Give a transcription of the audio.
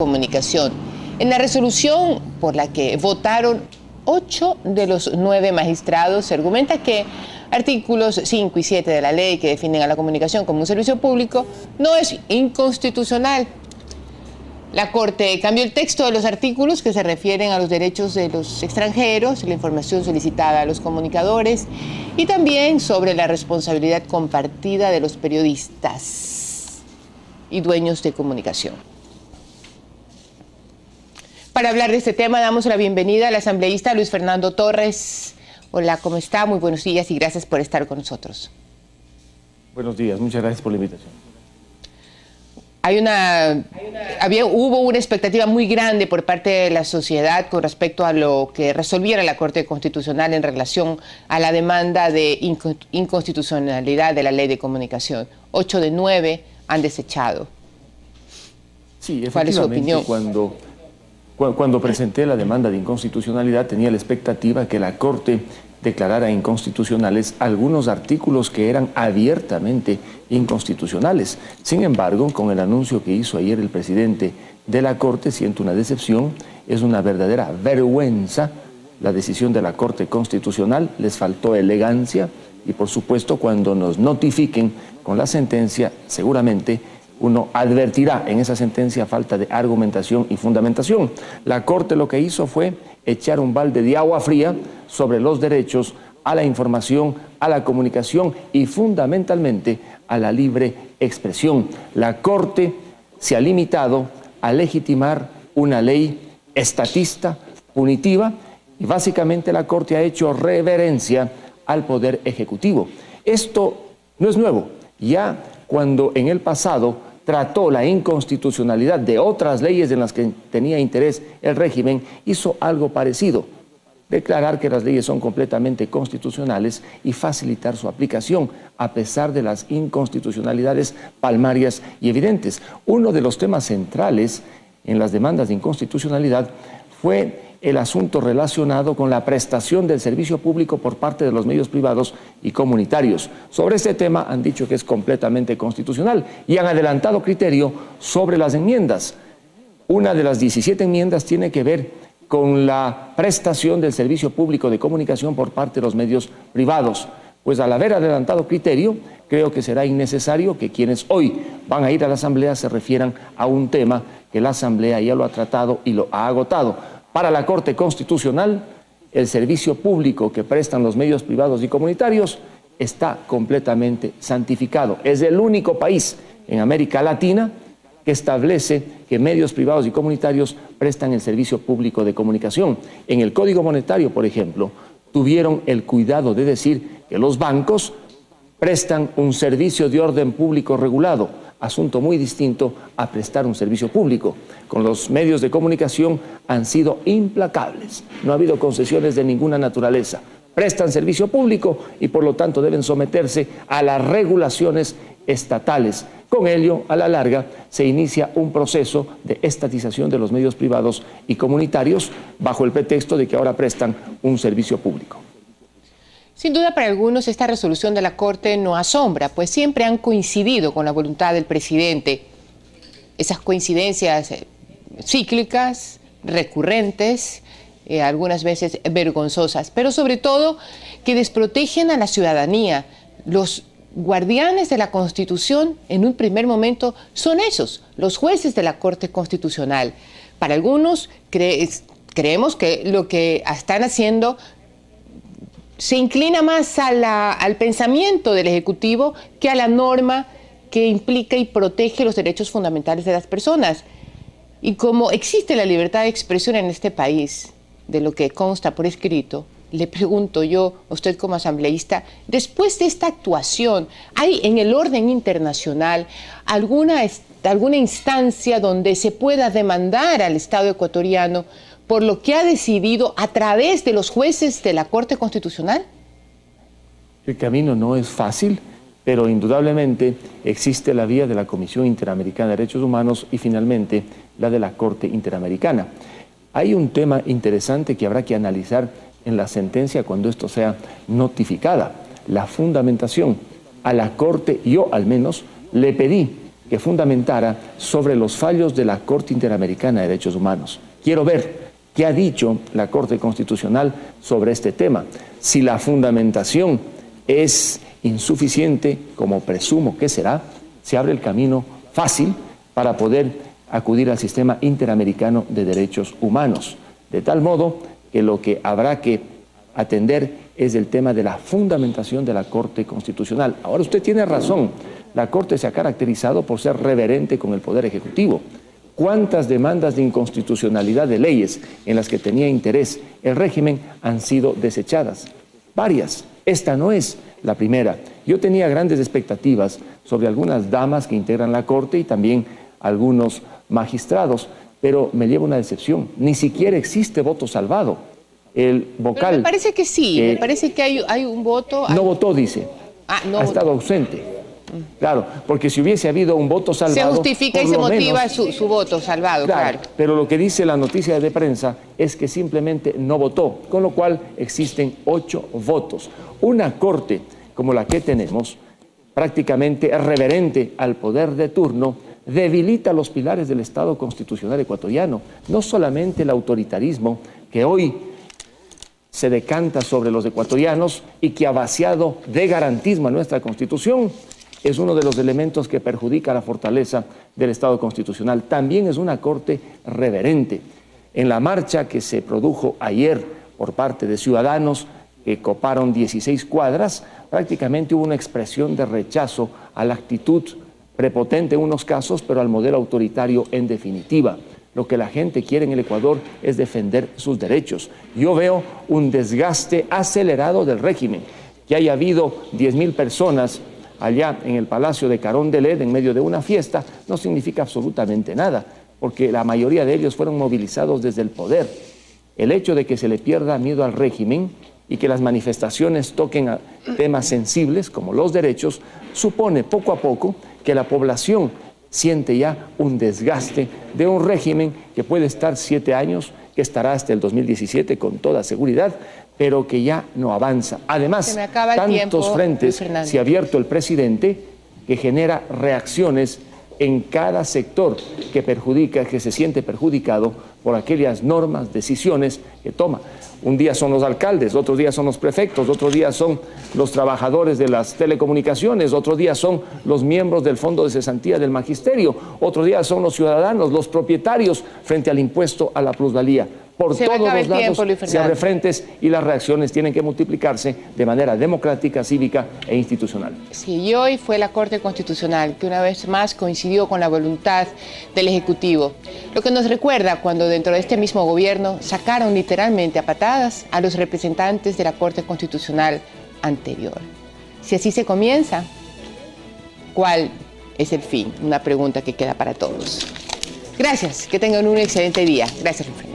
Comunicación. En la resolución por la que votaron 8 de los 9 magistrados, se argumenta que artículos 5 y 7 de la ley que definen a la comunicación como un servicio público no es inconstitucional. La Corte cambió el texto de los artículos que se refieren a los derechos de los extranjeros, la información solicitada a los comunicadores y también sobre la responsabilidad compartida de los periodistas y dueños de comunicación. Para hablar de este tema, damos la bienvenida al asambleísta Luis Fernando Torres. Hola, ¿cómo está? Muy buenos días y gracias por estar con nosotros. Buenos días, muchas gracias por la invitación. Hubo una expectativa muy grande por parte de la sociedad con respecto a lo que resolviera la Corte Constitucional en relación a la demanda de inconstitucionalidad de la Ley de Comunicación. 8 de 9 han desechado. Sí, efectivamente. ¿Cuál es su opinión? Cuando presenté la demanda de inconstitucionalidad tenía la expectativa que la Corte declarara inconstitucionales algunos artículos que eran abiertamente inconstitucionales. Sin embargo, con el anuncio que hizo ayer el presidente de la Corte, siento una decepción, es una verdadera vergüenza la decisión de la Corte Constitucional, les faltó elegancia y por supuesto cuando nos notifiquen con la sentencia seguramente uno advertirá en esa sentencia falta de argumentación y fundamentación. La Corte lo que hizo fue echar un balde de agua fría sobre los derechos a la información, a la comunicación y fundamentalmente a la libre expresión. La Corte se ha limitado a legitimar una ley estatista, punitiva, y básicamente la Corte ha hecho reverencia al Poder Ejecutivo. Esto no es nuevo, ya cuando en el pasado trató la inconstitucionalidad de otras leyes en las que tenía interés el régimen, hizo algo parecido, declarar que las leyes son completamente constitucionales y facilitar su aplicación a pesar de las inconstitucionalidades palmarias y evidentes. Uno de los temas centrales en las demandas de inconstitucionalidad fue el asunto relacionado con la prestación del servicio público por parte de los medios privados y comunitarios. Sobre este tema han dicho que es completamente constitucional y han adelantado criterio sobre las enmiendas. Una de las 17 enmiendas tiene que ver con la prestación del servicio público de comunicación por parte de los medios privados. Pues al haber adelantado criterio, creo que será innecesario que quienes hoy van a ir a la Asamblea se refieran a un tema que la Asamblea ya lo ha tratado y lo ha agotado. Para la Corte Constitucional, el servicio público que prestan los medios privados y comunitarios está completamente santificado. Es el único país en América Latina que establece que medios privados y comunitarios prestan el servicio público de comunicación. En el Código Monetario, por ejemplo, tuvieron el cuidado de decir que los bancos prestan un servicio de orden público regulado, asunto muy distinto a prestar un servicio público. Con los medios de comunicación han sido implacables, no ha habido concesiones de ninguna naturaleza. Prestan servicio público y por lo tanto deben someterse a las regulaciones estatales. Con ello, a la larga, se inicia un proceso de estatización de los medios privados y comunitarios bajo el pretexto de que ahora prestan un servicio público. Sin duda para algunos esta resolución de la Corte no asombra, pues siempre han coincidido con la voluntad del presidente. Esas coincidencias cíclicas, recurrentes, algunas veces vergonzosas, pero sobre todo que desprotegen a la ciudadanía. Los guardianes de la Constitución en un primer momento son esos, los jueces de la Corte Constitucional. Para algunos creemos que lo que están haciendo se inclina más al pensamiento del Ejecutivo que a la norma que implica y protege los derechos fundamentales de las personas. Y como existe la libertad de expresión en este país, de lo que consta por escrito, le pregunto yo, a usted como asambleísta, después de esta actuación, ¿hay en el orden internacional alguna instancia donde se pueda demandar al Estado ecuatoriano por lo que ha decidido a través de los jueces de la Corte Constitucional? El camino no es fácil, pero indudablemente existe la vía de la Comisión Interamericana de Derechos Humanos y finalmente la de la Corte Interamericana. Hay un tema interesante que habrá que analizar en la sentencia cuando esto sea notificada, la fundamentación. A la Corte, yo al menos, le pedí que fundamentara sobre los fallos de la Corte Interamericana de Derechos Humanos. Quiero ver qué ha dicho la Corte Constitucional sobre este tema. Si la fundamentación es insuficiente, como presumo que será, se abre el camino fácil para poder acudir al sistema interamericano de derechos humanos. De tal modo que lo que habrá que atender es el tema de la fundamentación de la Corte Constitucional. Ahora usted tiene razón, la Corte se ha caracterizado por ser reverente con el Poder Ejecutivo. ¿Cuántas demandas de inconstitucionalidad de leyes en las que tenía interés el régimen han sido desechadas? Varias. Esta no es la primera. Yo tenía grandes expectativas sobre algunas damas que integran la Corte y también algunos magistrados, pero me lleva una decepción. Ni siquiera existe voto salvado. El vocal... Pero me parece que sí, me parece que hay un voto... No votó, dice. No ha votó. Estado ausente. Claro, porque si hubiese habido un voto salvado... Se justifica y se motiva su voto salvado, claro. Pero lo que dice la noticia de prensa es que simplemente no votó, con lo cual existen 8 votos. Una corte como la que tenemos, prácticamente reverente al poder de turno, debilita los pilares del Estado constitucional ecuatoriano. No solamente el autoritarismo que hoy se decanta sobre los ecuatorianos y que ha vaciado de garantismo a nuestra Constitución, es uno de los elementos que perjudica la fortaleza del Estado constitucional. También es una corte reverente. En la marcha que se produjo ayer por parte de ciudadanos que coparon 16 cuadras, prácticamente hubo una expresión de rechazo a la actitud prepotente en unos casos, pero al modelo autoritario en definitiva. Lo que la gente quiere en el Ecuador es defender sus derechos. Yo veo un desgaste acelerado del régimen. Que haya habido 10.000 personas allá en el Palacio de Carondelet en medio de una fiesta no significa absolutamente nada, porque la mayoría de ellos fueron movilizados desde el poder. El hecho de que se le pierda miedo al régimen y que las manifestaciones toquen a temas sensibles como los derechos supone poco a poco que la población siente ya un desgaste de un régimen que puede estar 7 años, que estará hasta el 2017 con toda seguridad, pero que ya no avanza. Además, tantos frentes se ha abierto el presidente que genera reacciones en cada sector que perjudica, que se siente perjudicado por aquellas normas, decisiones que toma. Un día son los alcaldes, otro día son los prefectos, otro día son los trabajadores de las telecomunicaciones, otro día son los miembros del Fondo de Cesantía del Magisterio, otro día son los ciudadanos, los propietarios frente al impuesto a la plusvalía. Por todos los lados se abre frentes y las reacciones tienen que multiplicarse de manera democrática, cívica e institucional. Sí, y hoy fue la Corte Constitucional que una vez más coincidió con la voluntad del Ejecutivo, lo que nos recuerda cuando dentro de este mismo gobierno sacaron literalmente a patadas a los representantes de la Corte Constitucional anterior. Si así se comienza, ¿cuál es el fin? Una pregunta que queda para todos. Gracias, que tengan un excelente día. Gracias, Wilfredo.